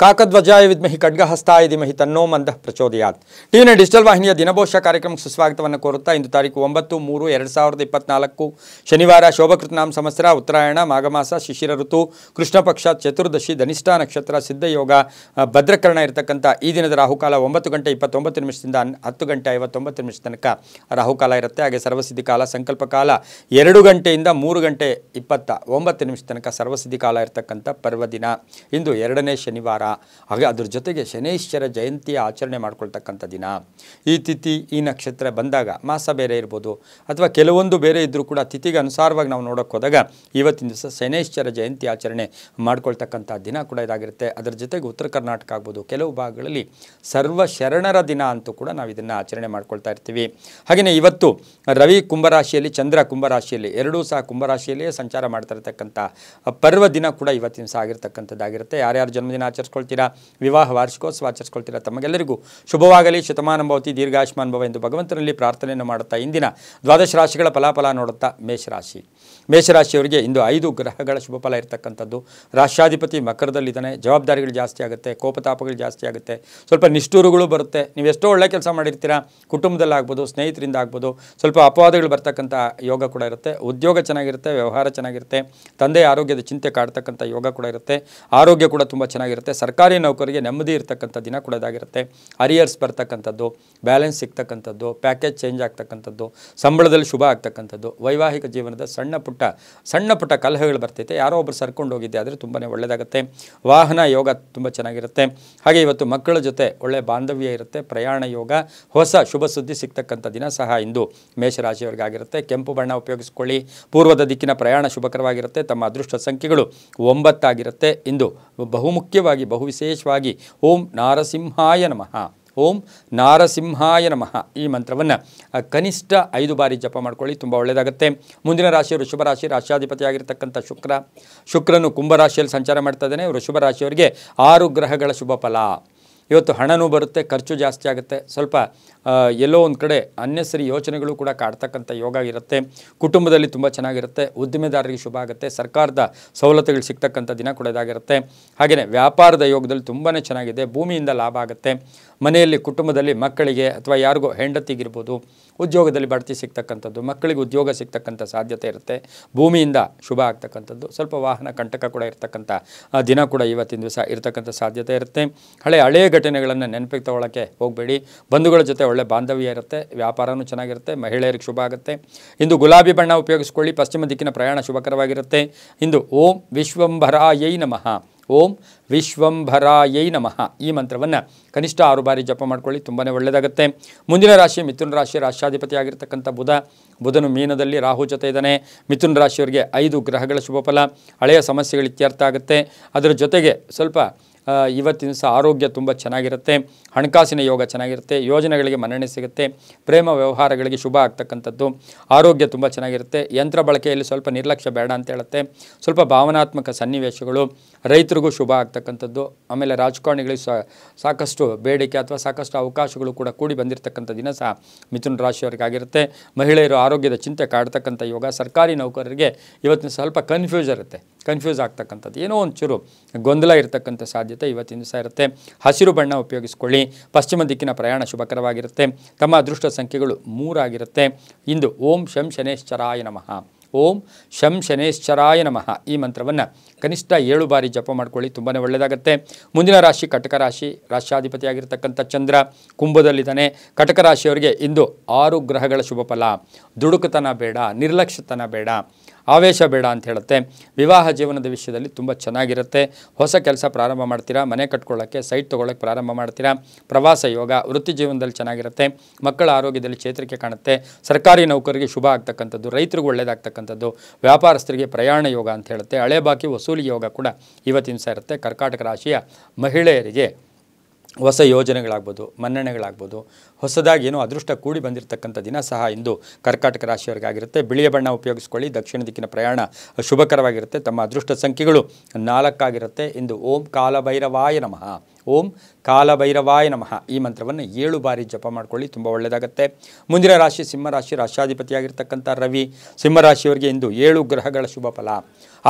ಕಾಕಧ್ವಜಾಯ ವಿದ್ಮಹಿ ಖಡ್ಗಹಸ್ತಾಯ ಧೀಮಹಿ ತನ್ನೋ ಮಂದಃ ಪ್ರಚೋದಯಾತ್. ಟಿವಿನ ಡಿಜಿಟಲ್ ವಾಹಿನಿಯ ದಿನಭೋಷ ಕಾರ್ಯಕ್ರಮಕ್ಕೆ ಸುಸ್ವಾಗತವನ್ನು ಕೋರುತ್ತಾ ಇಂದು ತಾರೀಕು 9/3/2024 ಶನಿವಾರ ಶೋಭಕೃತನಾಮ ಸಂವತ್ಸರ ಉತ್ತರಾಯಣ ಮಾಘಮಾಸ ಶಿಶಿರ ಋತು ಕೃಷ್ಣ ಪಕ್ಷ ಚತುರ್ದಶಿ ಧನಿಷ್ಠ ನಕ್ಷತ್ರ ಸಿದ್ಧಯೋಗ ಭದ್ರಕರಣ ಇರತಕ್ಕಂಥ ಈ ದಿನದ ರಾಹುಕಾಲ 9:29 10 ಗಂಟೆ 59 ತನಕ ರಾಹುಕಾಲ ಇರುತ್ತೆ. ಹಾಗೆ ಸರ್ವಸಿದ್ಧಿ ಕಾಲ ಸಂಕಲ್ಪ ಕಾಲ 2 ಗಂಟೆಯಿಂದ 3 ಗಂಟೆ 29 ತನಕ ಸರ್ವಸಿದ್ಧಿ ಕಾಲ ಇರತಕ್ಕಂಥ ಪರ್ವದಿನ. ಇಂದು 2ನೇ ಶನಿವಾರ. ಹಾಗೆ ಅದ್ರ ಜೊತೆಗೆ ಶನೇಶ್ವರ ಜಯಂತಿಯ ಆಚರಣೆ ಮಾಡ್ಕೊಳ್ತಕ್ಕಂಥ ದಿನ. ಈ ತಿಥಿ ಈ ನಕ್ಷತ್ರ ಬಂದಾಗ ಮಾಸ ಬೇರೆ ಇರ್ಬೋದು ಅಥವಾ ಕೆಲವೊಂದು ಬೇರೆ ಇದ್ದರೂ ಕೂಡ ತಿಥಿಗೆ ಅನುಸಾರವಾಗಿ ನಾವು ನೋಡೋಕೆ ಹೋದಾಗ ಇವತ್ತಿನ ದಿವಸ ಶನೇಶ್ವರ ಜಯಂತಿ ಆಚರಣೆ ಮಾಡ್ಕೊಳ್ತಕ್ಕಂಥ ದಿನ ಕೂಡ ಇದಾಗಿರುತ್ತೆ. ಅದರ ಜೊತೆಗೆ ಉತ್ತರ ಕರ್ನಾಟಕ ಆಗ್ಬೋದು, ಕೆಲವು ಭಾಗಗಳಲ್ಲಿ ಸರ್ವ ಶರಣರ ದಿನ ಅಂತೂ ಕೂಡ ನಾವು ಇದನ್ನು ಆಚರಣೆ ಮಾಡ್ಕೊಳ್ತಾ ಇರ್ತೀವಿ. ಹಾಗೆಯೇ ಇವತ್ತು ರವಿ ಕುಂಭರಾಶಿಯಲ್ಲಿ, ಚಂದ್ರ ಕುಂಭರಾಶಿಯಲ್ಲಿ, ಎರಡೂ ಸಹ ಕುಂಭರಾಶಿಯಲ್ಲಿಯೇ ಸಂಚಾರ ಮಾಡ್ತಾ ಇರತಕ್ಕಂಥ ಪರ್ವ ದಿನ ಕೂಡ ಇವತ್ತಿನ ದಿವಸ ಆಗಿರ್ತಕ್ಕಂಥದ್ದಾಗಿರುತ್ತೆ. ಯಾರ್ಯಾರು ಜನ್ಮದಿನ ಆಚರಿಸ್ಕೊಳ್ತೀರಾ, ವಿವಾಹ ವಾರ್ಷಿಕೋತ್ಸವ ಆಚರಿಸ್ಕೊಳ್ತೀರಾ, ತಮಗೆಲ್ಲರಿಗೂ ಶುಭವಾಗಲಿ, ಶತಮಾನ ಭವತಿ, ದೀರ್ಘಾಯುಷ್ಮಾನ್ ಭವ ಎಂದು ಭಗವಂತನಲ್ಲಿ ಪ್ರಾರ್ಥನೆಯನ್ನು ಮಾಡುತ್ತಾ ಇಂದಿನ ದ್ವಾದಶ ರಾಶಿಗಳ ಫಲಾಫಲ ನೋಡುತ್ತಾ ಮೇಷರಾಶಿಯವರಿಗೆ ಇಂದು 5 ಗ್ರಹಗಳ ಶುಭ ಫಲ ಇರತಕ್ಕಂಥದ್ದು. ರಾಷ್ಟ್ರಾಧಿಪತಿ ಮಕರದಲ್ಲಿದ್ದಾನೆ. ಜವಾಬ್ದಾರಿಗಳು ಜಾಸ್ತಿ ಆಗುತ್ತೆ, ಕೋಪತಾಪಗಳು ಜಾಸ್ತಿ ಆಗುತ್ತೆ, ಸ್ವಲ್ಪ ನಿಷ್ಠೂರುಗಳು ಬರುತ್ತೆ. ನೀವು ಎಷ್ಟೋ ಒಳ್ಳೆ ಕೆಲಸ ಮಾಡಿರ್ತೀರಾ, ಕುಟುಂಬದಲ್ಲಾಗ್ಬೋದು, ಸ್ನೇಹಿತರಿಂದ ಆಗ್ಬೋದು, ಸ್ವಲ್ಪ ಅಪವಾದಗಳು ಬರ್ತಕ್ಕಂಥ ಯೋಗ ಕೂಡ ಇರುತ್ತೆ. ಉದ್ಯೋಗ ಚೆನ್ನಾಗಿರುತ್ತೆ, ವ್ಯವಹಾರ ಚೆನ್ನಾಗಿರುತ್ತೆ, ತಂದೆ ಆರೋಗ್ಯದ ಚಿಂತೆ ಕಾಡ್ತಕ್ಕಂಥ ಯೋಗ ಕೂಡ ಇರುತ್ತೆ. ಆರೋಗ್ಯ ಕೂಡ ತುಂಬ ಚೆನ್ನಾಗಿರುತ್ತೆ. ಸರ್ಕಾರಿ ನೌಕರಿಗೆ ನೆಮ್ಮದಿ ಇರತಕ್ಕಂಥ ದಿನ ಕೂಡ ಇದಾಗಿರುತ್ತೆ. ಅರಿಯರ್ಸ್ ಬರ್ತಕ್ಕಂಥದ್ದು, ಬ್ಯಾಲೆನ್ಸ್ ಸಿಗ್ತಕ್ಕಂಥದ್ದು, ಪ್ಯಾಕೇಜ್ ಚೇಂಜ್ ಆಗ್ತಕ್ಕಂಥದ್ದು, ಸಂಬಳದಲ್ಲಿ ಶುಭ ಆಗ್ತಕ್ಕಂಥದ್ದು, ವೈವಾಹಿಕ ಜೀವನದ ಸಣ್ಣ ಪುಟ್ಟ ಕಲಹಗಳು ಬರ್ತೈತೆ, ಯಾರೋ ಒಬ್ಬರು ಸರ್ಕೊಂಡು ಹೋಗಿದ್ದೆ ಆದರೆ ತುಂಬಾ ಒಳ್ಳೆಯದಾಗುತ್ತೆ. ವಾಹನ ಯೋಗ ತುಂಬ ಚೆನ್ನಾಗಿರುತ್ತೆ. ಹಾಗೆ ಇವತ್ತು ಮಕ್ಕಳ ಜೊತೆ ಒಳ್ಳೆಯ ಬಾಂಧವ್ಯ ಇರುತ್ತೆ. ಪ್ರಯಾಣ ಯೋಗ, ಹೊಸ ಶುಭ ಸುದ್ದಿ ಸಿಗ್ತಕ್ಕಂಥ ದಿನ ಸಹ ಇಂದು ಮೇಷರಾಶಿಯವರಿಗಾಗಿರುತ್ತೆ. ಕೆಂಪು ಬಣ್ಣ ಉಪಯೋಗಿಸ್ಕೊಳ್ಳಿ. ಪೂರ್ವದ ದಿಕ್ಕಿನ ಪ್ರಯಾಣ ಶುಭಕರವಾಗಿರುತ್ತೆ. ತಮ್ಮ ಅದೃಷ್ಟ ಸಂಖ್ಯೆಗಳು 9 ಆಗಿರುತ್ತೆ. ಇಂದು ಬಹುಮುಖ್ಯವಾಗಿ ಬಹುವಿಶೇಷವಾಗಿ ಓಂ ನಾರಸಿಂಹಾಯ ನಮಃ, ಓಂ ನಾರಸಿಂಹಾಯ ನಮಃ ಈ ಮಂತ್ರವನ್ನು ಕನಿಷ್ಠ 5 ಬಾರಿ ಜಪ ಮಾಡ್ಕೊಳ್ಳಿ, ತುಂಬ ಒಳ್ಳೆಯದಾಗುತ್ತೆ. ಮುಂದಿನ ರಾಶಿ ವೃಷಭ ರಾಶಿ. ರಾಶ್ಯಾಧಿಪತಿಯಾಗಿರ್ತಕ್ಕಂಥ ಶುಕ್ರನು ಕುಂಭರಾಶಿಯಲ್ಲಿ ಸಂಚಾರ ಮಾಡ್ತಾ ಇದ್ದಾನೆ. ವೃಷಭ ರಾಶಿಯವರಿಗೆ 6 ಗ್ರಹಗಳ ಶುಭ ಫಲ. ಇವತ್ತು ಹಣನೂ ಬರುತ್ತೆ, ಖರ್ಚು ಜಾಸ್ತಿ ಆಗುತ್ತೆ. ಸ್ವಲ್ಪ ಎಲ್ಲೋ ಒಂದು ಕಡೆ ಅನ್ನೆಸರಿ ಯೋಚನೆಗಳು ಕೂಡ ಕಾಡ್ತಕ್ಕಂಥ ಯೋಗ ಇರುತ್ತೆ. ಕುಟುಂಬದಲ್ಲಿ ತುಂಬ ಚೆನ್ನಾಗಿರುತ್ತೆ. ಉದ್ದಿಮೆದಾರರಿಗೆ ಶುಭ ಆಗುತ್ತೆ. ಸರ್ಕಾರದ ಸವಲತ್ತುಗಳು ಸಿಗ್ತಕ್ಕಂಥ ದಿನ ಕೂಡ ಇದಾಗಿರುತ್ತೆ. ಹಾಗೆಯೇ ವ್ಯಾಪಾರದ ಯೋಗದಲ್ಲಿ ತುಂಬಾ ಚೆನ್ನಾಗಿದೆ. ಭೂಮಿಯಿಂದ ಲಾಭ ಆಗುತ್ತೆ. ಮನೆಯಲ್ಲಿ ಕುಟುಂಬದಲ್ಲಿ ಮಕ್ಕಳಿಗೆ ಅಥವಾ ಯಾರಿಗೋ ಹೆಂಡತಿಗಿರ್ಬೋದು ಉದ್ಯೋಗದಲ್ಲಿ ಬಡ್ತಿ ಸಿಗ್ತಕ್ಕಂಥದ್ದು, ಮಕ್ಕಳಿಗೆ ಉದ್ಯೋಗ ಸಿಗ್ತಕ್ಕಂಥ ಸಾಧ್ಯತೆ ಇರುತ್ತೆ. ಭೂಮಿಯಿಂದ ಶುಭ ಆಗ್ತಕ್ಕಂಥದ್ದು, ಸ್ವಲ್ಪ ವಾಹನ ಕಂಟಕ ಕೂಡ ಇರ್ತಕ್ಕಂಥ ದಿನ ಕೂಡ ಇವತ್ತಿನ ದಿವಸ ಇರತಕ್ಕಂಥ ಸಾಧ್ಯತೆ ಇರುತ್ತೆ. ಹಳೆಯ ಘಟನೆಗಳನ್ನು ನೆನಪಿಗೆ ತಗೊಳ್ಳೋಕ್ಕೆ ಹೋಗಬೇಡಿ. ಬಂಧುಗಳ ಜೊತೆ ಒಳ್ಳೆ ಬಾಂಧವ್ಯ ಇರುತ್ತೆ. ವ್ಯಾಪಾರನೂ ಚೆನ್ನಾಗಿರುತ್ತೆ. ಮಹಿಳೆಯರಿಗೆ ಶುಭ ಆಗುತ್ತೆ. ಇಂದು ಗುಲಾಬಿ ಬಣ್ಣ ಉಪಯೋಗಿಸ್ಕೊಳ್ಳಿ. ಪಶ್ಚಿಮ ದಿಕ್ಕಿನ ಪ್ರಯಾಣ ಶುಭಕರವಾಗಿರುತ್ತೆ. ಇಂದು ಓಂ ವಿಶ್ವಂಭರಾಯೈ ನಮಃ, ಓಂ ವಿಶ್ವಂಭರಾಯೈ ನಮಃ ಈ ಮಂತ್ರವನ್ನು ಕನಿಷ್ಠ 6 ಬಾರಿ ಜಪ ಮಾಡ್ಕೊಳ್ಳಿ, ತುಂಬಾ ಒಳ್ಳೆಯದಾಗುತ್ತೆ. ಮುಂದಿನ ರಾಶಿ ಮಿಥುನ ರಾಶಿ. ರಾಷ್ಟ್ರಾಧಿಪತಿ ಆಗಿರ್ತಕ್ಕಂಥ ಬುಧನು ಮೀನದಲ್ಲಿ ರಾಹು ಜೊತೆ ಇದ್ದಾನೆ. ಮಿಥುನ ರಾಶಿಯವರಿಗೆ 5 ಗ್ರಹಗಳ ಶುಭ ಫಲ. ಹಳೆಯ ಸಮಸ್ಯೆಗಳು ಇತ್ಯರ್ಥ ಆಗುತ್ತೆ. ಅದರ ಜೊತೆಗೆ ಸ್ವಲ್ಪ ಇವತ್ತಿನ ದಿವಸ ಆರೋಗ್ಯ ತುಂಬ ಚೆನ್ನಾಗಿರುತ್ತೆ. ಹಣಕಾಸಿನ ಯೋಗ ಚೆನ್ನಾಗಿರುತ್ತೆ. ಯೋಜನೆಗಳಿಗೆ ಮನ್ನಣೆ ಸಿಗುತ್ತೆ. ಪ್ರೇಮ ವ್ಯವಹಾರಗಳಿಗೆ ಶುಭ ಆಗ್ತಕ್ಕಂಥದ್ದು. ಆರೋಗ್ಯ ತುಂಬ ಚೆನ್ನಾಗಿರುತ್ತೆ. ಯಂತ್ರ ಬಳಕೆಯಲ್ಲಿ ಸ್ವಲ್ಪ ನಿರ್ಲಕ್ಷ್ಯ ಬೇಡ ಅಂತ ಹೇಳುತ್ತೆ. ಸ್ವಲ್ಪ ಭಾವನಾತ್ಮಕ ಸನ್ನಿವೇಶಗಳು. ರೈತರಿಗೂ ಶುಭ ಆಗ್ತಕ್ಕಂಥದ್ದು. ಆಮೇಲೆ ರಾಜಕಾರಣಿಗಳಿಗೆ ಸಾಕಷ್ಟು ಬೇಡಿಕೆ ಅಥವಾ ಸಾಕಷ್ಟು ಅವಕಾಶಗಳು ಕೂಡ ಕೂಡಿ ಬಂದಿರತಕ್ಕಂಥ ದಿನ ಸಹ ಮಿಥುನ ರಾಶಿಯವರಿಗಾಗಿರುತ್ತೆ. ಮಹಿಳೆಯರು ಆರೋಗ್ಯದ ಚಿಂತೆ ಕಾಡ್ತಕ್ಕಂಥ ಯೋಗ. ಸರ್ಕಾರಿ ನೌಕರರಿಗೆ ಇವತ್ತಿನ ಸ್ವಲ್ಪ ಕನ್ಫ್ಯೂಸ್ ಆಗ್ತಕ್ಕಂಥದ್ದು, ಏನೋ ಒಂಚೂರು ಗೊಂದಲ ಇರತಕ್ಕಂಥ ಸಾಧ್ಯತೆ ಇವತ್ತಿನ ದಿವಸ ಇರುತ್ತೆ. ಹಸಿರು ಬಣ್ಣ ಉಪಯೋಗಿಸ್ಕೊಳ್ಳಿ. ಪಶ್ಚಿಮ ದಿಕ್ಕಿನ ಪ್ರಯಾಣ ಶುಭಕರವಾಗಿರುತ್ತೆ. ತಮ್ಮ ಅದೃಷ್ಟ ಸಂಖ್ಯೆಗಳು 3 ಆಗಿರುತ್ತೆ. ಇಂದು ಓಂ ಶಂ ಶನೇಶ್ಚರಾಯ ನಮಃ, ಓಂ ಶಂ ಶನೇಶ್ಚರಾಯ ನಮಃ ಈ ಮಂತ್ರವನ್ನು ಕನಿಷ್ಠ 7 ಬಾರಿ ಜಪ ಮಾಡ್ಕೊಳ್ಳಿ, ತುಂಬಾ ಒಳ್ಳೆಯದಾಗುತ್ತೆ. ಮುಂದಿನ ರಾಶಿ ಕಟಕ ರಾಶಿ. ರಾಷ್ಟ್ರಾಧಿಪತಿಯಾಗಿರ್ತಕ್ಕಂಥ ಚಂದ್ರ ಕುಂಭದಲ್ಲಿದ್ದಾನೆ. ಕಟಕ ರಾಶಿಯವರಿಗೆ ಇಂದು 6 ಗ್ರಹಗಳ ಶುಭ ಫಲ. ದುಡುಕುತನ ಬೇಡ, ನಿರ್ಲಕ್ಷ್ಯತನ ಬೇಡ, ಆವೇಶ ಬೇಡ ಅಂತ ಹೇಳುತ್ತೆ. ವಿವಾಹ ಜೀವನದ ವಿಷಯದಲ್ಲಿ ತುಂಬ ಚೆನ್ನಾಗಿರುತ್ತೆ. ಹೊಸ ಕೆಲಸ ಪ್ರಾರಂಭ ಮಾಡ್ತೀರಾ. ಮನೆ ಕಟ್ಕೊಳ್ಳೋಕ್ಕೆ, ಸೈಟ್ ತೊಗೊಳ್ಳೋಕ್ಕೆ ಪ್ರಾರಂಭ ಮಾಡ್ತೀರಾ. ಪ್ರವಾಸ ಯೋಗ. ವೃತ್ತಿ ಜೀವನದಲ್ಲಿ ಚೆನ್ನಾಗಿರುತ್ತೆ. ಮಕ್ಕಳ ಆರೋಗ್ಯದಲ್ಲಿ ಚೇತರಿಕೆ ಕಾಣುತ್ತೆ. ಸರ್ಕಾರಿ ನೌಕರಿಗೆ ಶುಭ ಆಗ್ತಕ್ಕಂಥದ್ದು. ರೈತರಿಗೂ ಒಳ್ಳೆಯದಾಗ್ತಕ್ಕಂಥದ್ದು. ವ್ಯಾಪಾರಸ್ಥರಿಗೆ ಪ್ರಯಾಣ ಯೋಗ ಅಂತ ಹೇಳುತ್ತೆ. ಹಳೆ ಬಾಕಿ ವಸೂಲಿ ಯೋಗ ಕೂಡ ಇವತ್ತಿನ ದಿವಸ ಇರುತ್ತೆ. ಕರ್ಕಾಟಕ ರಾಶಿಯ ಮಹಿಳೆಯರಿಗೆ ಹೊಸ ಯೋಜನೆಗಳಾಗ್ಬೋದು, ಮನ್ನಣೆಗಳಾಗ್ಬೋದು, ಹೊಸದಾಗಿ ಏನೋ ಅದೃಷ್ಟ ಕೂಡಿ ಬಂದಿರತಕ್ಕಂಥ ದಿನ ಸಹ ಇಂದು ಕರ್ಕಾಟಕ ರಾಶಿಯವರಿಗಾಗಿರುತ್ತೆ. ಬಿಳಿಯ ಬಣ್ಣ ಉಪಯೋಗಿಸ್ಕೊಳ್ಳಿ. ದಕ್ಷಿಣ ದಿಕ್ಕಿನ ಪ್ರಯಾಣ ಶುಭಕರವಾಗಿರುತ್ತೆ. ತಮ್ಮ ಅದೃಷ್ಟ ಸಂಖ್ಯೆಗಳು 4 ಆಗಿರುತ್ತೆ. ಇಂದು ಓಂ ಕಾಲಭೈರವಾಯ ನಮಃ, ಓಂ ಕಾಲಭೈರವಾಯ ನಮಃ ಈ ಮಂತ್ರವನ್ನು 7 ಬಾರಿ ಜಪ ಮಾಡ್ಕೊಳ್ಳಿ, ತುಂಬ ಒಳ್ಳೆಯದಾಗುತ್ತೆ. ಮುಂದಿನ ರಾಶಿ ಸಿಂಹರಾಶಿ. ರಾಷ್ಟ್ರಾಧಿಪತಿಯಾಗಿರ್ತಕ್ಕಂಥ ರವಿ. ಸಿಂಹರಾಶಿಯವರಿಗೆ ಇಂದು 7 ಗ್ರಹಗಳ ಶುಭ ಫಲ.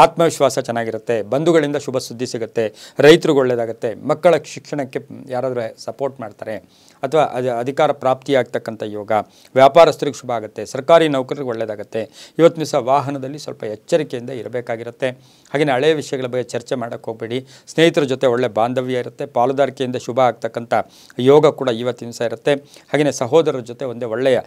ಆತ್ಮವಿಶ್ವಾಸ ಚೆನ್ನಾಗಿರುತ್ತೆ, ಬಂಧುಗಳಿಂದ ಶುಭ ಸುದ್ದಿ ಸಿಗುತ್ತೆ, ರೈತರಿಗೆ ಒಳ್ಳೆಯದಾಗುತ್ತೆ, ಮಕ್ಕಳ ಶಿಕ್ಷಣಕ್ಕೆ ಯಾರಾದರೂ ಸಪೋರ್ಟ್ ಮಾಡ್ತಾರೆ ಅಥವಾ ಅಧಿಕಾರ ಪ್ರಾಪ್ತಿಯಾಗ್ತಕ್ಕಂಥ ಯೋಗ, ವ್ಯಾಪಾರಸ್ಥರಿಗೆ ಶುಭ ಆಗುತ್ತೆ, ಸರ್ಕಾರಿ ನೌಕರರಿಗೆ ಒಳ್ಳೆಯದಾಗುತ್ತೆ. ಇವತ್ತಿನ ದಿವಸ ವಾಹನದಲ್ಲಿ ಸ್ವಲ್ಪ ಎಚ್ಚರಿಕೆಯಿಂದ ಇರಬೇಕಾಗಿರುತ್ತೆ. ಹಾಗೆಯೇ ಹಳೆಯ ವಿಷಯಗಳ ಬಗ್ಗೆ ಚರ್ಚೆ ಮಾಡೋಕ್ಕೆ ಹೋಗಬೇಡಿ. ಸ್ನೇಹಿತರ ಜೊತೆ ಒಳ್ಳೆ ಬಾಂಧವ್ಯ ಇರುತ್ತೆ, ಪಾಲುದಾರಿಕೆಯಿಂದ ಶುಭ ಆಗ್ತಕ್ಕಂಥ ಯೋಗ ಕೂಡ ಇವತ್ತಿನ ದಿವಸ ಇರುತ್ತೆ. ಹಾಗೆಯೇ ಸಹೋದರರ ಜೊತೆ ಒಂದೇ ಒಳ್ಳೆಯ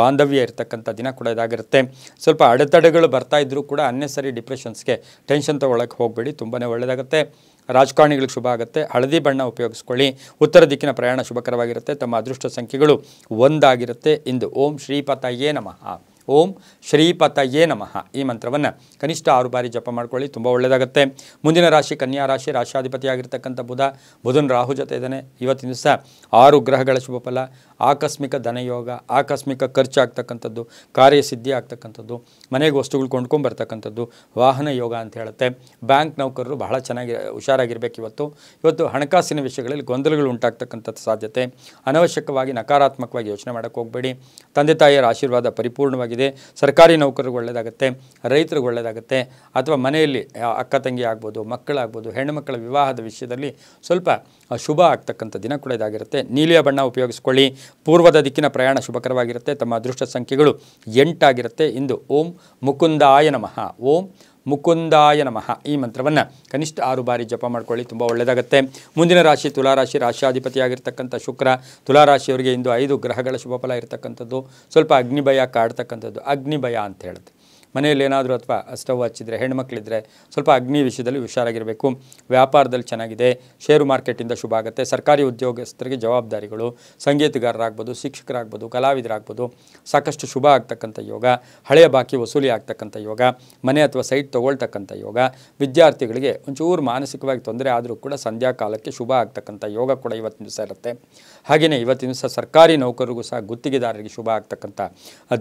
ಬಾಂಧವ್ಯ ಇರತಕ್ಕಂಥ ದಿನ ಕೂಡ ಇದಾಗಿರುತ್ತೆ. ಸ್ವಲ್ಪ ಅಡೆತಡೆಗಳು ಬರ್ತಾ ಇದ್ದರೂ ಕೂಡ ಅನ್ನೆಸರಿ ಡಿಪ್ರೆಷನ್ಸ್ಗೆ ಟೆನ್ಷನ್ ತೊಗೊಳಕ್ಕೆ ಹೋಗಬೇಡಿ, ತುಂಬಾ ಒಳ್ಳೆಯದಾಗುತ್ತೆ. ರಾಜಕಾರಣಿಗಳಿಗೆ ಶುಭ ಆಗುತ್ತೆ. ಹಳದಿ ಬಣ್ಣ ಉಪಯೋಗಿಸ್ಕೊಳ್ಳಿ. ಉತ್ತರ ದಿಕ್ಕಿನ ಪ್ರಯಾಣ ಶುಭಕರವಾಗಿರುತ್ತೆ. ತಮ್ಮ ಅದೃಷ್ಟ ಸಂಖ್ಯೆಗಳು 1 ಆಗಿರುತ್ತೆ. ಇಂದು ಓಂ ಶ್ರೀಪತಯೇ ನಮಃ, ಓಂ ಶ್ರೀಪತಯೇ ನಮಃ ಈ ಮಂತ್ರವನ್ನು ಕನಿಷ್ಠ 6 ಬಾರಿ ಜಪ ಮಾಡ್ಕೊಳ್ಳಿ, ತುಂಬ ಒಳ್ಳೆಯದಾಗುತ್ತೆ. ಮುಂದಿನ ರಾಶಿ ಕನ್ಯಾ ರಾಶಿ. ರಾಶಾಧಿಪತಿಯಾಗಿರ್ತಕ್ಕಂಥ ಬುಧನ ರಾಹು ಜೊತೆ ಇದ್ದಾನೆ. ಇವತ್ತಿನ ದಿವಸ 6 ಗ್ರಹಗಳ ಶುಭ ಫಲ, ಆಕಸ್ಮಿಕ ಧನಯೋಗ, ಆಕಸ್ಮಿಕ ಖರ್ಚು ಆಗ್ತಕ್ಕಂಥದ್ದು, ಕಾರ್ಯಸಿದ್ಧಿ ಆಗ್ತಕ್ಕಂಥದ್ದು, ಮನೆಗೆ ವಸ್ತುಗಳು ಕೊಂಡ್ಕೊಂಬರ್ತಕ್ಕಂಥದ್ದು, ವಾಹನ ಯೋಗ ಅಂತ ಹೇಳುತ್ತೆ. ಬ್ಯಾಂಕ್ ನೌಕರರು ಬಹಳ ಚೆನ್ನಾಗಿ ಹುಷಾರಾಗಿರಬೇಕು. ಇವತ್ತು ಹಣಕಾಸಿನ ವಿಷಯಗಳಲ್ಲಿ ಗೊಂದಲಗಳು ಉಂಟಾಗ್ತಕ್ಕಂಥದ್ದು ಸಾಧ್ಯತೆ. ಅನವಶ್ಯಕವಾಗಿ ನಕಾರಾತ್ಮಕವಾಗಿ ಯೋಚನೆ ಮಾಡೋಕ್ಕೆ ಹೋಗಬೇಡಿ. ತಂದೆ ತಾಯಿಯರ ಆಶೀರ್ವಾದ ಪರಿಪೂರ್ಣವಾಗಿ ಸರ್ಕಾರಿ ನೌಕರರಿಗೆ ಒಳ್ಳೆಯದಾಗುತ್ತೆ, ರೈತರಿಗೆ ಒಳ್ಳೆಯದಾಗುತ್ತೆ, ಅಥವಾ ಮನೆಯಲ್ಲಿ ಅಕ್ಕ ತಂಗಿ ಆಗ್ಬೋದು, ಮಕ್ಕಳಾಗ್ಬೋದು, ಹೆಣ್ಣುಮಕ್ಕಳ ವಿವಾಹದ ವಿಷಯದಲ್ಲಿ ಸ್ವಲ್ಪ ಶುಭ ಆಗ್ತಕ್ಕಂಥ ದಿನ ಕೂಡ ಇದಾಗಿರುತ್ತೆ. ನೀಲಿಯ ಬಣ್ಣ ಉಪಯೋಗಿಸ್ಕೊಳ್ಳಿ. ಪೂರ್ವದ ದಿಕ್ಕಿನ ಪ್ರಯಾಣ ಶುಭಕರವಾಗಿರುತ್ತೆ. ತಮ್ಮ ಅದೃಷ್ಟ ಸಂಖ್ಯೆಗಳು 8 ಆಗಿರುತ್ತೆ. ಇಂದು ಓಂ ಮುಕುಂದಾಯ ನಮಃ, ಓಂ ಮುಕುಂದಾಯ ನಮಃ ಈ ಮಂತ್ರವನ್ನು ಕನಿಷ್ಠ 6 ಬಾರಿ ಜಪ ಮಾಡ್ಕೊಳ್ಳಿ, ತುಂಬ ಒಳ್ಳೆಯದಾಗುತ್ತೆ. ಮುಂದಿನ ರಾಶಿ ತುಲಾರಾಶಿ. ರಾಶಿಯಾಧಿಪತಿಯಾಗಿರ್ತಕ್ಕಂಥ ಶುಕ್ರ. ತುಲಾರಾಶಿಯವರಿಗೆ ಇಂದು 5 ಗ್ರಹಗಳ ಶುಭಫಲ ಇರತಕ್ಕಂಥದ್ದು. ಸ್ವಲ್ಪ ಅಗ್ನಿಭಯ ಕಾಡ್ತಕ್ಕಂಥದ್ದು. ಅಗ್ನಿಭಯ ಅಂತ ಹೇಳುತ್ತೆ. ಮನೆಯಲ್ಲಿ ಏನಾದರೂ ಅಥವಾ ಸ್ಟವ್ ಹಚ್ಚಿದರೆ, ಹೆಣ್ಮಕ್ಳಿದ್ರೆ ಸ್ವಲ್ಪ ಅಗ್ನಿ ವಿಷಯದಲ್ಲಿ ಹುಷಾರಾಗಿರಬೇಕು. ವ್ಯಾಪಾರದಲ್ಲಿ ಚೆನ್ನಾಗಿದೆ. ಷೇರು ಮಾರ್ಕೆಟಿಂದ ಶುಭ ಆಗುತ್ತೆ. ಸರ್ಕಾರಿ ಉದ್ಯೋಗಸ್ಥರಿಗೆ ಜವಾಬ್ದಾರಿಗಳು, ಸಂಗೀತಗಾರರಾಗ್ಬೋದು, ಶಿಕ್ಷಕರಾಗ್ಬೋದು, ಕಲಾವಿದರಾಗ್ಬೋದು, ಸಾಕಷ್ಟು ಶುಭ ಆಗ್ತಕ್ಕಂಥ ಯೋಗ. ಹಳೆಯ ಬಾಕಿ ವಸೂಲಿ ಆಗ್ತಕ್ಕಂಥ ಯೋಗ. ಮನೆ ಅಥವಾ ಸೈಟ್ ತೊಗೊಳ್ತಕ್ಕಂಥ ಯೋಗ. ವಿದ್ಯಾರ್ಥಿಗಳಿಗೆ ಒಂಚೂರು ಮಾನಸಿಕವಾಗಿ ತೊಂದರೆ ಆದರೂ ಕೂಡ ಸಂಧ್ಯಾ ಕಾಲಕ್ಕೆ ಶುಭ ಆಗ್ತಕ್ಕಂಥ ಯೋಗ ಕೂಡ ಇವತ್ತಿನ ದಿವಸ ಇರುತ್ತೆ. ಹಾಗೆಯೇ ಇವತ್ತಿನ ದಿವಸ ಸರ್ಕಾರಿ ನೌಕರರಿಗೂ ಸಹ ಗುತ್ತಿಗೆದಾರರಿಗೆ ಶುಭ ಆಗ್ತಕ್ಕಂಥ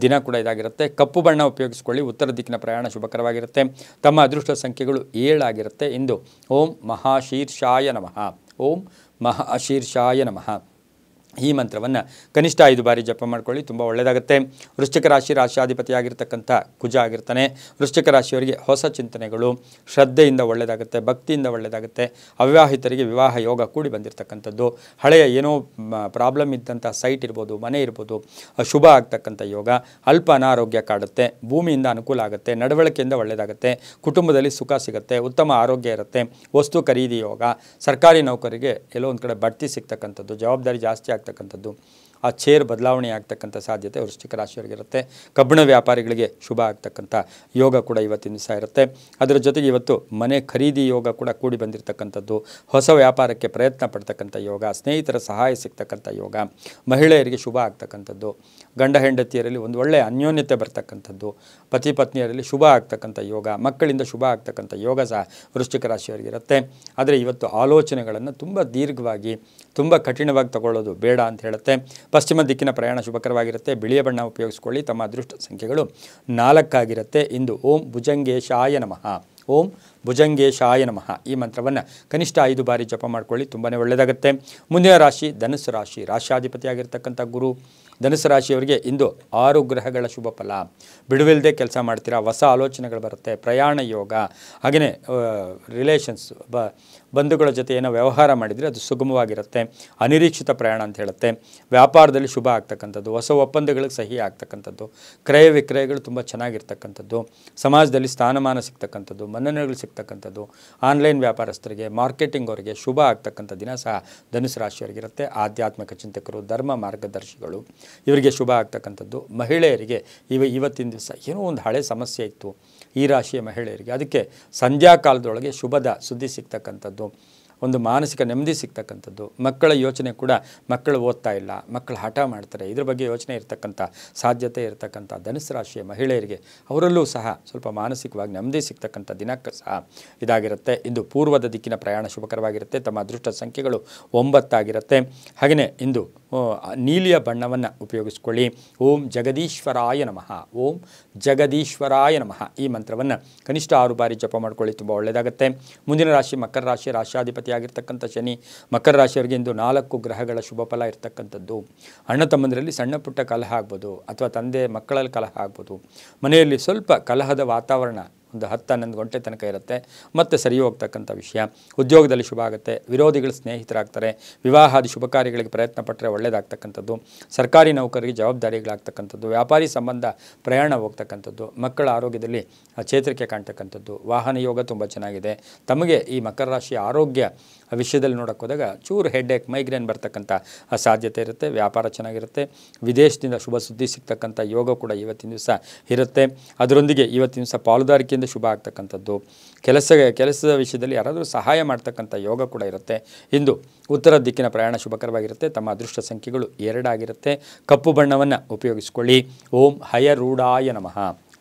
ದಿನ ಕೂಡ ಇದಾಗಿರುತ್ತೆ. ಕಪ್ಪು ಬಣ್ಣ ಉಪಯೋಗಿಸ್ಕೊಳ್ಳಿ. ಉತ್ತರ ದಿಕ್ಕಿನ ಪ್ರಯಾಣ ಶುಭಕರವಾಗಿರುತ್ತೆ. ತಮ್ಮ ಅದೃಷ್ಟ ಸಂಖ್ಯೆಗಳು 7 ಆಗಿರುತ್ತೆ. ಇಂದು ಓಂ ಮಹಾಶೀರ್ಷಾಯ ನಮಃ, ಓಂ ಮಹಾಶೀರ್ಷಾಯ ನಮಃ ಈ ಮಂತ್ರವನ್ನು ಕನಿಷ್ಠ 5 ಬಾರಿ ಜಪ ಮಾಡ್ಕೊಳ್ಳಿ, ತುಂಬ ಒಳ್ಳೆಯದಾಗುತ್ತೆ. ವೃಶ್ಚಿಕ ರಾಶಿ. ರಾಶಿಯಾಧಿಪತಿಯಾಗಿರ್ತಕ್ಕಂಥ ಕುಜ ಆಗಿರ್ತಾನೆ. ವೃಶ್ಚಿಕ ರಾಶಿಯವರಿಗೆ ಹೊಸ ಚಿಂತನೆಗಳು, ಶ್ರದ್ಧೆಯಿಂದ ಒಳ್ಳೆಯದಾಗುತ್ತೆ, ಭಕ್ತಿಯಿಂದ ಒಳ್ಳೆಯದಾಗುತ್ತೆ. ಅವಿವಾಹಿತರಿಗೆ ವಿವಾಹ ಯೋಗ ಕೂಡಿ ಬಂದಿರತಕ್ಕಂಥದ್ದು. ಹಳೆಯ ಏನೋ ಪ್ರಾಬ್ಲಮ್ ಇದ್ದಂಥ ಸೈಟ್ ಇರ್ಬೋದು, ಮನೆ ಇರ್ಬೋದು, ಶುಭ ಆಗ್ತಕ್ಕಂಥ ಯೋಗ. ಅಲ್ಪ ಅನಾರೋಗ್ಯ ಕಾಡುತ್ತೆ. ಭೂಮಿಯಿಂದ ಅನುಕೂಲ ಆಗುತ್ತೆ. ನಡವಳಿಕೆಯಿಂದ ಒಳ್ಳೆಯದಾಗುತ್ತೆ. ಕುಟುಂಬದಲ್ಲಿ ಸುಖ ಸಿಗುತ್ತೆ. ಉತ್ತಮ ಆರೋಗ್ಯ ಇರುತ್ತೆ. ವಸ್ತು ಖರೀದಿ ಯೋಗ. ಸರ್ಕಾರಿ ನೌಕರಿಗೆ ಎಲ್ಲೋ ಒಂದು ಕಡೆ ಬಡ್ತಿ ಸಿಗ್ತಕ್ಕಂಥದ್ದು, ಜವಾಬ್ದಾರಿ ಜಾಸ್ತಿ ಆಗ್ತಕ್ಕಂಥದ್ದು, ಆ ಚೇರ್ ಬದಲಾವಣೆ ಆಗ್ತಕ್ಕಂಥ ಸಾಧ್ಯತೆ ವೃಶ್ಚಿಕ ರಾಶಿಯವರಿಗಿರುತ್ತೆ. ಕಬ್ಬಿಣ ವ್ಯಾಪಾರಿಗಳಿಗೆ ಶುಭ ಆಗ್ತಕ್ಕಂಥ ಯೋಗ ಕೂಡ ಇವತ್ತಿನ ದಿವಸ ಇರುತ್ತೆ. ಅದರ ಜೊತೆಗೆ ಇವತ್ತು ಮನೆ ಖರೀದಿ ಯೋಗ ಕೂಡ ಕೂಡಿ ಬಂದಿರತಕ್ಕಂಥದ್ದು. ಹೊಸ ವ್ಯಾಪಾರಕ್ಕೆ ಪ್ರಯತ್ನ ಪಡ್ತಕ್ಕಂಥ ಯೋಗ. ಸ್ನೇಹಿತರ ಸಹಾಯ ಸಿಗ್ತಕ್ಕಂಥ ಯೋಗ. ಮಹಿಳೆಯರಿಗೆ ಶುಭ ಆಗ್ತಕ್ಕಂಥದ್ದು. ಗಂಡ ಹೆಂಡತಿಯರಲ್ಲಿ ಒಂದು ಒಳ್ಳೆಯ ಅನ್ಯೋನ್ಯತೆ ಬರ್ತಕ್ಕಂಥದ್ದು. ಪತಿ ಪತ್ನಿಯರಲ್ಲಿ ಶುಭ ಆಗ್ತಕ್ಕಂಥ ಯೋಗ. ಮಕ್ಕಳಿಂದ ಶುಭ ಆಗ್ತಕ್ಕಂಥ ಯೋಗ ಸಹ ವೃಶ್ಚಿಕ ರಾಶಿಯವರಿಗಿರುತ್ತೆ. ಆದರೆ ಇವತ್ತು ಆಲೋಚನೆಗಳನ್ನು ತುಂಬ ದೀರ್ಘವಾಗಿ, ತುಂಬ ಕಠಿಣವಾಗಿ ತಗೊಳ್ಳೋದು ಬೇಡ ಅಂತ ಹೇಳುತ್ತೆ. ಪಶ್ಚಿಮ ದಿಕ್ಕಿನ ಪ್ರಯಾಣ ಶುಭಕರವಾಗಿರುತ್ತೆ. ಬಿಳಿಯ ಬಣ್ಣ ಉಪಯೋಗಿಸ್ಕೊಳ್ಳಿ. ತಮ್ಮ ಅದೃಷ್ಟ ಸಂಖ್ಯೆಗಳು 4 ಆಗಿರುತ್ತೆ. ಇಂದು ಓಂ ಭುಜಂಗೇಶಾಯ ನಮಃ, ಓಂ ಭುಜಂಗೇಶಾಯ ನಮಃ ಈ ಮಂತ್ರವನ್ನು ಕನಿಷ್ಠ 5 ಬಾರಿ ಜಪ ಮಾಡ್ಕೊಳ್ಳಿ, ತುಂಬಾ ಒಳ್ಳೆಯದಾಗುತ್ತೆ. ಮುಂದಿನ ರಾಶಿ ಧನುಸ್ಸು ರಾಶಿ. ರಾಶಿಯಾಧಿಪತಿಯಾಗಿರ್ತಕ್ಕಂಥ ಗುರು. ಧನುಸ್ಸು ರಾಶಿಯವರಿಗೆ ಇಂದು 6 ಗ್ರಹಗಳ ಶುಭ ಫಲ. ಬಿಡುವಿಲ್ಲದೆ ಕೆಲಸ ಮಾಡ್ತೀರಾ. ಹೊಸ ಆಲೋಚನೆಗಳು ಬರುತ್ತೆ. ಪ್ರಯಾಣ ಯೋಗ. ಹಾಗೆಯೇ ರಿಲೇಷನ್ಸ್, ಬಂಧುಗಳ ಜೊತೆ ಏನೋ ವ್ಯವಹಾರ ಮಾಡಿದರೆ ಅದು ಸುಗಮವಾಗಿರುತ್ತೆ. ಅನಿರೀಕ್ಷಿತ ಪ್ರಯಾಣ ಅಂತ ಹೇಳುತ್ತೆ. ವ್ಯಾಪಾರದಲ್ಲಿ ಶುಭ ಆಗ್ತಕ್ಕಂಥದ್ದು. ಹೊಸ ಒಪ್ಪಂದಗಳಿಗೆ ಸಹಿ ಆಗ್ತಕ್ಕಂಥದ್ದು. ಕ್ರಯ ವಿಕ್ರಯಗಳು ತುಂಬ ಚೆನ್ನಾಗಿರ್ತಕ್ಕಂಥದ್ದು. ಸಮಾಜದಲ್ಲಿ ಸ್ಥಾನಮಾನ ಸಿಗ್ತಕ್ಕಂಥದ್ದು, ಮನ್ನಣೆಗಳು ಸಿಗ್ತಕ್ಕಂಥದ್ದು. ಆನ್ಲೈನ್ ವ್ಯಾಪಾರಸ್ಥರಿಗೆ, ಮಾರ್ಕೆಟಿಂಗ್ ಅವರಿಗೆ ಶುಭ ಆಗ್ತಕ್ಕಂಥ ದಿನ ಸಹ ಧನುಸ್ಸು ರಾಶಿಯವರಿಗಿರುತ್ತೆ. ಆಧ್ಯಾತ್ಮಿಕ ಚಿಂತಕರು, ಧರ್ಮ ಮಾರ್ಗದರ್ಶಿಗಳು ಇವರಿಗೆ ಶುಭ ಆಗ್ತಕ್ಕಂಥದ್ದು. ಮಹಿಳೆಯರಿಗೆ ಇವತ್ತಿನ ದಿವಸ ಏನೋ ಒಂದು ಹಳೆ ಸಮಸ್ಯೆ ಇತ್ತು ಈ ರಾಶಿಯ ಮಹಿಳೆಯರಿಗೆ, ಅದಕ್ಕೆ ಸಂಧ್ಯಾ ಕಾಲದೊಳಗೆ ಶುಭದ ಸುದ್ದಿ ಸಿಗ್ತಕ್ಕಂಥದ್ದು. ಒಂದು ಮಾನಸಿಕ ನೆಮ್ಮದಿ ಸಿಗ್ತಕ್ಕಂಥದ್ದು. ಮಕ್ಕಳ ಯೋಚನೆ ಕೂಡ, ಮಕ್ಕಳು ಓದ್ತಾ ಇಲ್ಲ, ಮಕ್ಕಳು ಹಠ ಮಾಡ್ತಾರೆ, ಇದ್ರ ಬಗ್ಗೆ ಯೋಚನೆ ಇರತಕ್ಕಂಥ ಸಾಧ್ಯತೆ ಇರತಕ್ಕಂಥ ಧನುಸ್ಸು ರಾಶಿಯ ಮಹಿಳೆಯರಿಗೆ ಅವರಲ್ಲೂ ಸಹ ಸ್ವಲ್ಪ ಮಾನಸಿಕವಾಗಿ ನೆಮ್ಮದಿ ಸಿಗ್ತಕ್ಕಂಥ ದಿನಕ್ಕೆ ಸಹ ಇದಾಗಿರುತ್ತೆ. ಇಂದು ಪೂರ್ವದ ದಿಕ್ಕಿನ ಪ್ರಯಾಣ ಶುಭಕರವಾಗಿರುತ್ತೆ. ತಮ್ಮ ಅದೃಷ್ಟ ಸಂಖ್ಯೆಗಳು 9 ಆಗಿರುತ್ತೆ. ಹಾಗೆಯೇ ಇಂದು ನೀಲಿಯ ಬಣ್ಣವನ್ನು ಉಪಯೋಗಿಸ್ಕೊಳ್ಳಿ. ಓಂ ಜಗದೀಶ್ವರಾಯ ನಮಃ, ಓಂ ಜಗದೀಶ್ವರಾಯ ನಮಃ ಈ ಮಂತ್ರವನ್ನು ಕನಿಷ್ಠ 6 ಬಾರಿ ಜಪ ಮಾಡ್ಕೊಳ್ಳಿ, ತುಂಬ ಒಳ್ಳೆಯದಾಗುತ್ತೆ. ಮುಂದಿನ ರಾಶಿ ಮಕರ ರಾಶಿ. ರಾಶಿಯಾಧಿಪತಿಯಾಗಿರ್ತಕ್ಕಂಥ ಶನಿ. ಮಕರ ರಾಶಿಯವರಿಗೆ ಇಂದು 4 ಗ್ರಹಗಳ ಶುಭ ಫಲ ಇರತಕ್ಕಂಥದ್ದು. ಅಣ್ಣ ತಮ್ಮಂದರಲ್ಲಿ ಸಣ್ಣ ಪುಟ್ಟ ಕಲಹ ಆಗ್ಬೋದು, ಅಥವಾ ತಂದೆ ಮಕ್ಕಳಲ್ಲಿ ಕಲಹ ಆಗ್ಬೋದು. ಮನೆಯಲ್ಲಿ ಸ್ವಲ್ಪ ಕಲಹದ ವಾತಾವರಣ ಒಂದು 10-11 ಗಂಟೆ ತನಕ ಇರುತ್ತೆ, ಮತ್ತು ಸರಿ ಹೋಗ್ತಕ್ಕಂಥ ವಿಷಯ. ಉದ್ಯೋಗದಲ್ಲಿ ಶುಭ ಆಗುತ್ತೆ, ವಿರೋಧಿಗಳು ಸ್ನೇಹಿತರಾಗ್ತಾರೆ, ವಿವಾಹಾದಿ ಶುಭ ಕಾರ್ಯಗಳಿಗೆ ಪ್ರಯತ್ನ ಪಟ್ಟರೆ ಒಳ್ಳೆಯದಾಗ್ತಕ್ಕಂಥದ್ದು, ಸರ್ಕಾರಿ ನೌಕರರಿಗೆ ಜವಾಬ್ದಾರಿಗಳಾಗ್ತಕ್ಕಂಥದ್ದು, ವ್ಯಾಪಾರಿ ಸಂಬಂಧ ಪ್ರಯಾಣ ಹೋಗ್ತಕ್ಕಂಥದ್ದು, ಮಕ್ಕಳ ಆರೋಗ್ಯದಲ್ಲಿ ಚೇತರಿಕೆ ಕಾಣ್ತಕ್ಕಂಥದ್ದು, ವಾಹನ ಯೋಗ ತುಂಬ ಚೆನ್ನಾಗಿದೆ. ತಮಗೆ ಈ ಮಕರ ರಾಶಿಯ ಆರೋಗ್ಯ ವಿಷಯದಲ್ಲಿ ನೋಡೋಕೆ ಹೋದಾಗ ಚೂರು ಹೆಡ್ಏಕ್, ಮೈಗ್ರೇನ್ ಬರ್ತಕ್ಕಂಥ ಸಾಧ್ಯತೆ ಇರುತ್ತೆ. ವ್ಯಾಪಾರ ಚೆನ್ನಾಗಿರುತ್ತೆ. ವಿದೇಶದಿಂದ ಶುಭ ಸುದ್ದಿ ಸಿಗ್ತಕ್ಕಂಥ ಯೋಗ ಕೂಡ ಇವತ್ತಿನ ದಿವಸ ಇರುತ್ತೆ. ಅದರೊಂದಿಗೆ ಇವತ್ತಿನ ದಿವಸ ಪಾಲುದಾರಿಕೆಯಿಂದ ಶುಭ ಆಗ್ತಕ್ಕಂಥದ್ದು, ಕೆಲಸದ ವಿಷಯದಲ್ಲಿ ಯಾರಾದರೂ ಸಹಾಯ ಮಾಡ್ತಕ್ಕಂಥ ಯೋಗ ಕೂಡ ಇರುತ್ತೆ. ಇಂದು ಉತ್ತರ ದಿಕ್ಕಿನ ಪ್ರಯಾಣ ಶುಭಕರವಾಗಿರುತ್ತೆ. ತಮ್ಮ ಅದೃಷ್ಟ ಸಂಖ್ಯೆಗಳು 2 ಆಗಿರುತ್ತೆ. ಕಪ್ಪು ಬಣ್ಣವನ್ನು ಉಪಯೋಗಿಸಿಕೊಳ್ಳಿ. ಓಂ ಹಯರೂಢಾಯ ನಮಃ,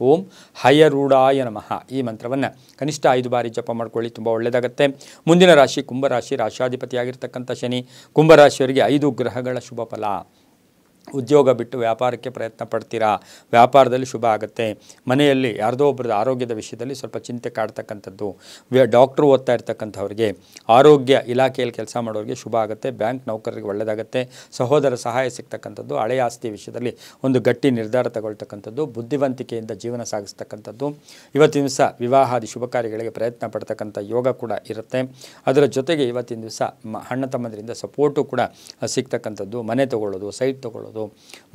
ಓಂ ಹಯರೂಢಾಯ ನಮಃ ಈ ಮಂತ್ರವನ್ನು ಕನಿಷ್ಠ 5 ಬಾರಿ ಜಪ ಮಾಡ್ಕೊಳ್ಳಿ, ತುಂಬ ಒಳ್ಳೆಯದಾಗುತ್ತೆ. ಮುಂದಿನ ರಾಶಿ ಕುಂಭರಾಶಿ, ರಾಶಾಧಿಪತಿಯಾಗಿರ್ತಕ್ಕಂಥ ಶನಿ. ಕುಂಭರಾಶಿಯವರಿಗೆ 5 ಗ್ರಹಗಳ ಶುಭ ಫಲ. ಉದ್ಯೋಗ ಬಿಟ್ಟು ವ್ಯಾಪಾರಕ್ಕೆ ಪ್ರಯತ್ನ ಪಡ್ತೀರಾ, ವ್ಯಾಪಾರದಲ್ಲಿ ಶುಭ ಆಗುತ್ತೆ. ಮನೆಯಲ್ಲಿ ಯಾರ್ದೋ ಒಬ್ಬರದ ಆರೋಗ್ಯದ ವಿಷಯದಲ್ಲಿ ಸ್ವಲ್ಪ ಚಿಂತೆ ಕಾಡ್ತಕ್ಕಂಥದ್ದು, ಡಾಕ್ಟ್ರು ಓದ್ತಾ ಇರ್ತಕ್ಕಂಥವ್ರಿಗೆ, ಆರೋಗ್ಯ ಇಲಾಖೆಯಲ್ಲಿ ಕೆಲಸ ಮಾಡೋರಿಗೆ ಶುಭ ಆಗುತ್ತೆ. ಬ್ಯಾಂಕ್ ನೌಕರರಿಗೆ ಒಳ್ಳೆಯದಾಗುತ್ತೆ. ಸಹೋದರ ಸಹಾಯ ಸಿಗ್ತಕ್ಕಂಥದ್ದು, ಹಳೆಯ ಆಸ್ತಿ ವಿಷಯದಲ್ಲಿ ಒಂದು ಗಟ್ಟಿ ನಿರ್ಧಾರ ತಗೊಳ್ತಕ್ಕಂಥದ್ದು, ಬುದ್ಧಿವಂತಿಕೆಯಿಂದ ಜೀವನ ಸಾಗಿಸ್ತಕ್ಕಂಥದ್ದು. ಇವತ್ತಿನ ದಿವಸ ವಿವಾಹಾದಿ ಶುಭ ಕಾರ್ಯಗಳಿಗೆ ಪ್ರಯತ್ನ ಪಡ್ತಕ್ಕಂಥ ಯೋಗ ಕೂಡ ಇರುತ್ತೆ. ಅದರ ಜೊತೆಗೆ ಇವತ್ತಿನ ದಿವಸ ಅಣ್ಣ ತಮ್ಮಂದರಿಂದ ಸಪೋರ್ಟು ಕೂಡ ಸಿಗ್ತಕ್ಕಂಥದ್ದು, ಮನೆ ತೊಗೊಳ್ಳೋದು, ಸೈಟ್ ತೊಗೊಳ್ಳೋದು,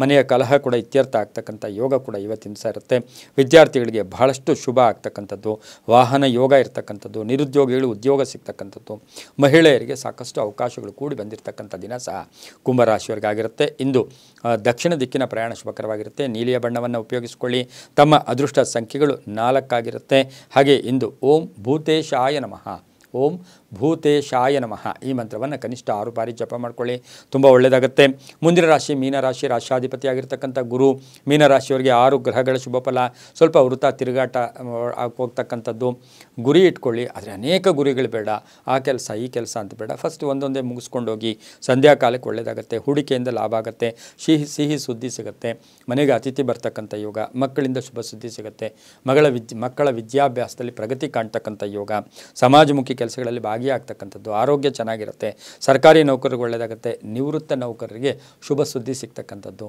ಮನೆಯ ಕಲಹ ಕೂಡ ಇತ್ಯರ್ಥ ಆಗ್ತಕ್ಕಂಥ ಯೋಗ ಕೂಡ ಇವತ್ತಿನ ದಿವಸ ಇರುತ್ತೆ. ವಿದ್ಯಾರ್ಥಿಗಳಿಗೆ ಬಹಳಷ್ಟು ಶುಭ ಆಗ್ತಕ್ಕಂಥದ್ದು, ವಾಹನ ಯೋಗ ಇರ್ತಕ್ಕಂಥದ್ದು, ನಿರುದ್ಯೋಗಿಗಳು ಉದ್ಯೋಗ ಸಿಗ್ತಕ್ಕಂಥದ್ದು, ಮಹಿಳೆಯರಿಗೆ ಸಾಕಷ್ಟು ಅವಕಾಶಗಳು ಕೂಡಿ ಬಂದಿರತಕ್ಕಂಥ ದಿನ ಸಹ ಕುಂಭರಾಶಿಯವರಿಗಾಗಿರುತ್ತೆ. ಇಂದು ದಕ್ಷಿಣ ದಿಕ್ಕಿನ ಪ್ರಯಾಣ ಶುಭಕರವಾಗಿರುತ್ತೆ. ನೀಲಿಯ ಬಣ್ಣವನ್ನು ಉಪಯೋಗಿಸಿಕೊಳ್ಳಿ. ತಮ್ಮ ಅದೃಷ್ಟ ಸಂಖ್ಯೆಗಳು 4 ಆಗಿರುತ್ತೆ. ಹಾಗೆ ಇಂದು ಓಂ ಭೂತೇಶಾಯ ನಮಃ, ಓಂ ಭೂತೇಶಾಯ ನಮಃ ಈ ಮಂತ್ರವನ್ನು ಕನಿಷ್ಠ 6 ಬಾರಿ ಜಪ ಮಾಡ್ಕೊಳ್ಳಿ, ತುಂಬ ಒಳ್ಳೆಯದಾಗುತ್ತೆ. ಮುಂದಿನ ರಾಶಿ ಮೀನರಾಶಿ, ರಾಶಾಧಿಪತಿಯಾಗಿರ್ತಕ್ಕಂಥ ಗುರು. ಮೀನರಾಶಿಯವರಿಗೆ 6 ಗ್ರಹಗಳ ಶುಭ ಫಲ. ಸ್ವಲ್ಪ ವೃತ್ತ ತಿರುಗಾಟ ಹೋಗ್ತಕ್ಕಂಥದ್ದು, ಗುರಿ ಇಟ್ಕೊಳ್ಳಿ. ಆದರೆ ಅನೇಕ ಗುರಿಗಳು ಬೇಡ, ಆ ಕೆಲಸ ಈ ಕೆಲಸ ಅಂತ ಬೇಡ. ಫಸ್ಟ್ ಒಂದೊಂದೇ ಮುಗಿಸ್ಕೊಂಡೋಗಿ ಸಂಧ್ಯಾಕಾಲಕ್ಕೆ ಒಳ್ಳೆಯದಾಗುತ್ತೆ. ಹೂಡಿಕೆಯಿಂದ ಲಾಭ ಆಗುತ್ತೆ. ಸಿಹಿ ಸುದ್ದಿ ಸಿಗುತ್ತೆ. ಮನೆಗೆ ಅತಿಥಿ ಬರ್ತಕ್ಕಂಥ ಯೋಗ, ಮಕ್ಕಳಿಂದ ಶುಭ ಸುದ್ದಿ ಸಿಗುತ್ತೆ. ಮಕ್ಕಳ ವಿದ್ಯಾಭ್ಯಾಸದಲ್ಲಿ ಪ್ರಗತಿ ಕಾಣ್ತಕ್ಕಂಥ ಯೋಗ, ಸಮಾಜಮುಖಿ ಕೆಲಸಗಳಲ್ಲಿ ಭಾಗಿಯಾಗ್ತಕ್ಕಂಥದ್ದು, ಆರೋಗ್ಯ ಚೆನ್ನಾಗಿರುತ್ತೆ. ಸರ್ಕಾರಿ ನೌಕರರಿಗೆ ಒಳ್ಳೆಯದಾಗುತ್ತೆ. ನಿವೃತ್ತ ನೌಕರರಿಗೆ ಶುಭ ಸುದ್ದಿ ಸಿಗ್ತಕ್ಕಂಥದ್ದು,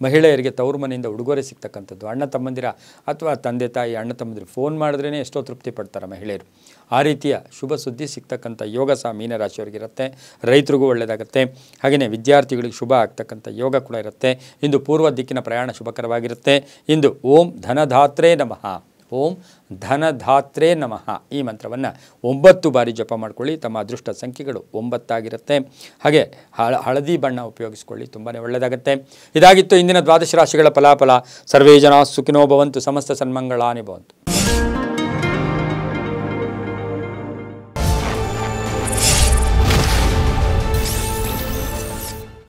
ಮಹಿಳೆಯರಿಗೆ ತವರು ಮನೆಯಿಂದ ಉಡುಗೊರೆ ಸಿಗ್ತಕ್ಕಂಥದ್ದು, ಅಣ್ಣ ತಮ್ಮಂದಿರ ಅಥವಾ ತಂದೆ ತಾಯಿ ಅಣ್ಣ ತಮ್ಮಂದಿರು ಫೋನ್ ಮಾಡಿದ್ರೇ ಎಷ್ಟೋ ತೃಪ್ತಿ ಪಡ್ತಾರೆ ಮಹಿಳೆಯರು. ಆ ರೀತಿಯ ಶುಭ ಸುದ್ದಿ ಸಿಗ್ತಕ್ಕಂಥ ಯೋಗ ಸಹ ಮೀನರಾಶಿಯವರಿಗಿರುತ್ತೆ. ರೈತರಿಗೂ ಒಳ್ಳೆಯದಾಗುತ್ತೆ. ಹಾಗೆಯೇ ವಿದ್ಯಾರ್ಥಿಗಳಿಗೆ ಶುಭ ಆಗ್ತಕ್ಕಂಥ ಯೋಗ ಕೂಡ ಇರುತ್ತೆ. ಇಂದು ಪೂರ್ವ ದಿಕ್ಕಿನ ಪ್ರಯಾಣ ಶುಭಕರವಾಗಿರುತ್ತೆ. ಇಂದು ಓಂ ಧನಧಾತ್ರೇ ನಮಃ, ಓಂ ಧನಧಾತ್ರೇ ನಮಃ ಈ ಮಂತ್ರವನ್ನು 9 ಬಾರಿ ಜಪ ಮಾಡ್ಕೊಳ್ಳಿ. ತಮ್ಮ ಅದೃಷ್ಟ ಸಂಖ್ಯೆಗಳು 9 ಆಗಿರುತ್ತೆ. ಹಾಗೆ ಹಳದಿ ಬಣ್ಣ ಉಪಯೋಗಿಸ್ಕೊಳ್ಳಿ, ತುಂಬಾ ಒಳ್ಳೆಯದಾಗುತ್ತೆ. ಇದಾಗಿತ್ತು ಇಂದಿನ ದ್ವಾದಶ ರಾಶಿಗಳ ಫಲಾಫಲ. ಸರ್ವೇ ಜನ ಸುಖಿನೋ ಭವಂತು, ಸಮಸ್ತ ಸನ್ಮಂಗಳಾನಿ ಭವಂತು.